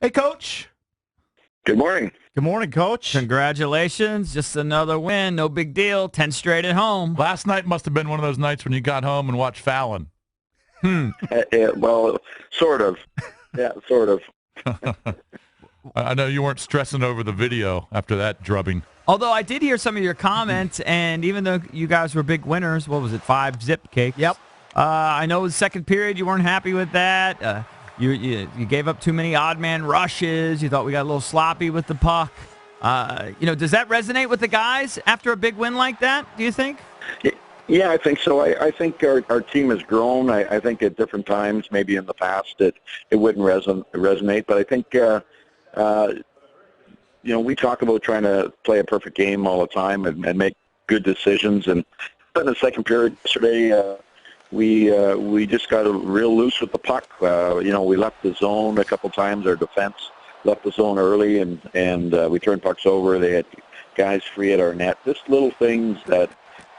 Hey, Coach. Good morning. Good morning, Coach. Congratulations. Just another win. No big deal. 10 straight at home. Last night must have been one of those nights when you got home and watched Fallon. Well, sort of. Yeah, sort of. I know you weren't stressing over the video after that drubbing. Although I did hear some of your comments, and even though you guys were big winners, what was it, 5 zip cakes? Yep. I know the second period you weren't happy with that. You gave up too many odd man rushes. You thought we got a little sloppy with the puck. Does that resonate with the guys after a big win like that, do you think? Yeah, I think so. I think our team has grown. I think at different times, maybe in the past, it wouldn't resonate. But I think, we talk about trying to play a perfect game all the time and make good decisions. And in the second period yesterday, we just got real loose with the puck. We left the zone a couple times. Our defense left the zone early, and we turned pucks over. They had guys free at our net. Just little things that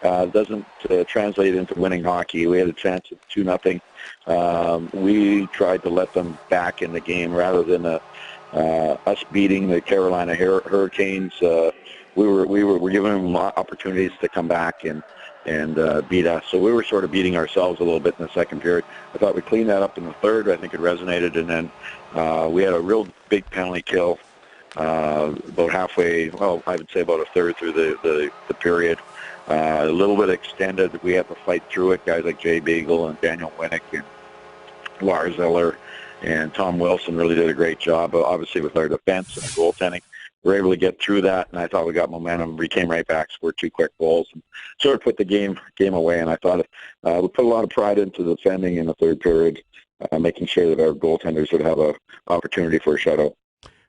doesn't translate into winning hockey. We had a chance at 2-0. We tried to let them back in the game rather than us beating the Carolina Hurricanes. We were giving them opportunities to come back and beat us. So we were sort of beating ourselves a little bit in the second period. I thought we cleaned that up in the third. I think it resonated. And then we had a real big penalty kill about halfway, I would say about a third through the period. A little bit extended. We had to fight through it. Guys like Jay Beagle and Daniel Winnick and Lars Eller and Tom Wilson really did a great job, obviously, with our defense and our goaltending. We were able to get through that, and I thought we got momentum. We came right back, scored 2 quick goals, and sort of put the game away. And I thought we put a lot of pride into defending in the third period, making sure that our goaltenders would have an opportunity for a shutout.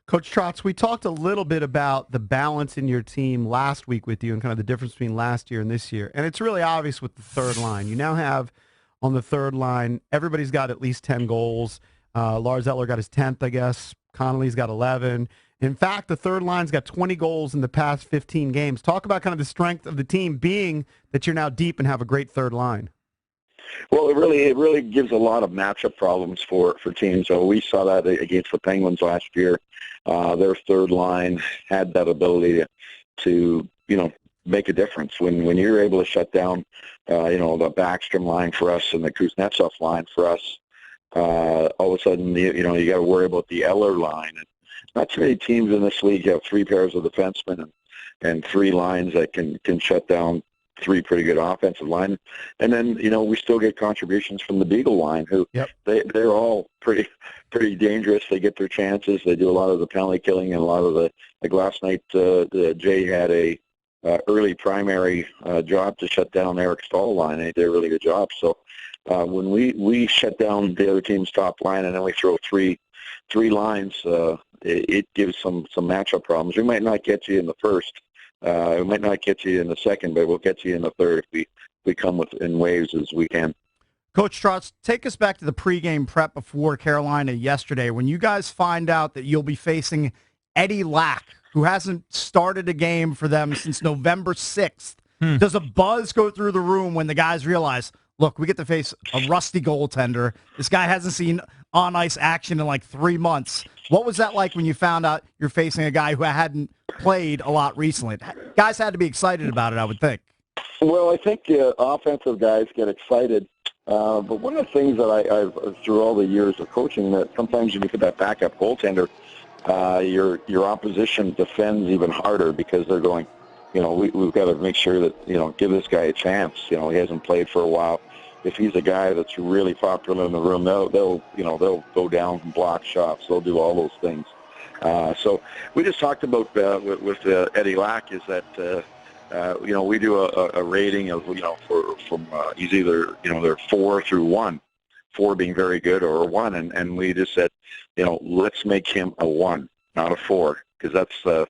Coach Trotz, we talked a little bit about the balance in your team last week with you and kind of the difference between last year and this year. And it's really obvious with the third line. You now have on the third line, everybody's got at least 10 goals. Lars Eller got his 10th, I guess. Connolly's got 11. In fact, the third line's got 20 goals in the past 15 games. Talk about kind of the strength of the team being that you're now deep and have a great third line. Well, it really gives a lot of matchup problems for teams. So we saw that against the Penguins last year. Their third line had that ability to make a difference. When you're able to shut down, the Backstrom line for us and the Kuznetsov line for us, all of a sudden, you got to worry about the Eller line. And not too many teams in this league have 3 pairs of defensemen and 3 lines that can shut down 3 pretty good offensive line. And then, we still get contributions from the Beagle line, who they're all pretty dangerous. They get their chances. They do a lot of the penalty killing and a lot of like last night, Jay had a early primary job to shut down Eric Stahl line. They did a really good job. So when we shut down the other team's top line and then we throw three lines, it gives some matchup problems. We might not get you in the first. We might not get you in the second, but we'll get you in the third if we come in waves as we can. Coach Trotz, take us back to the pregame prep before Carolina yesterday. When you guys find out that you'll be facing Eddie Lack, who hasn't started a game for them since November 6th, does a buzz go through the room when the guys realize, look, we get to face a rusty goaltender. This guy hasn't seen on-ice action in like 3 months. What was that like when you found out you're facing a guy who hadn't played a lot recently? Guys had to be excited about it, I would think. Well, I think offensive guys get excited. But one of the things that I've through all the years of coaching, that sometimes when you put that backup goaltender, your opposition defends even harder because they're going, we've got to make sure that, give this guy a chance. He hasn't played for a while. If he's a guy that's really popular in the room, they'll go down and block shots. They'll do all those things. So we just talked about with Eddie Lack is that we do a rating of from he's either they're 4 through 1, 4 being very good or a 1, and we just said let's make him a 1, not a 4, because that's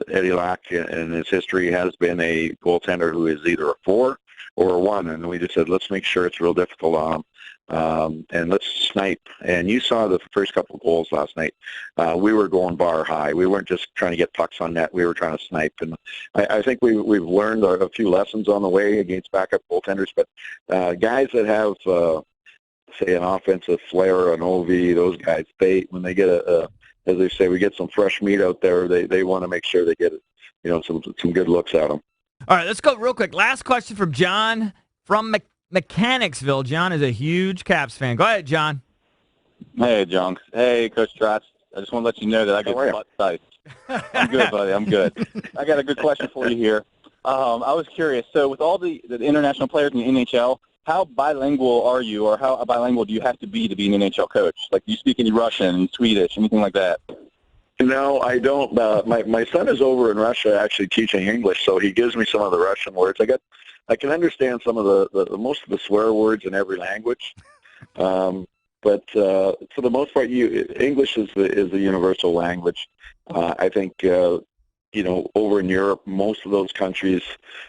Eddie Lack in his history has been a goaltender who is either a 4 or a 1, and we just said let's make sure it's real difficult on him. And let's snipe. And you saw the first couple of goals last night. We were going bar high. We weren't just trying to get pucks on net. We were trying to snipe. And I think we've learned a few lessons on the way against backup goaltenders. But guys that have say an offensive flair, an OV, those guys, when they get as they say, we get some fresh meat out there. They want to make sure they get some good looks at them. All right, let's go real quick. Last question from John from Mechanicsville. John is a huge Caps fan. Go ahead, John. Hey, John. Hey, Coach Trotz. I just want to let you know that I get butt sized. I'm good, buddy. I'm good. I got a good question for you here. I was curious. So with all the international players in the NHL, how bilingual are you, or how bilingual do you have to be an NHL coach? Like, do you speak any Russian, Swedish, anything like that? No, I don't. My son is over in Russia actually teaching English, so he gives me some of the Russian words. I can understand some of the most of the swear words in every language. But for the most part, English is the universal language. I think over in Europe, most of those countries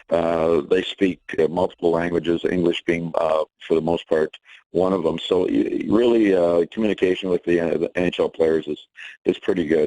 they speak multiple languages. English being for the most part one of them. So really, communication with the NHL players is pretty good.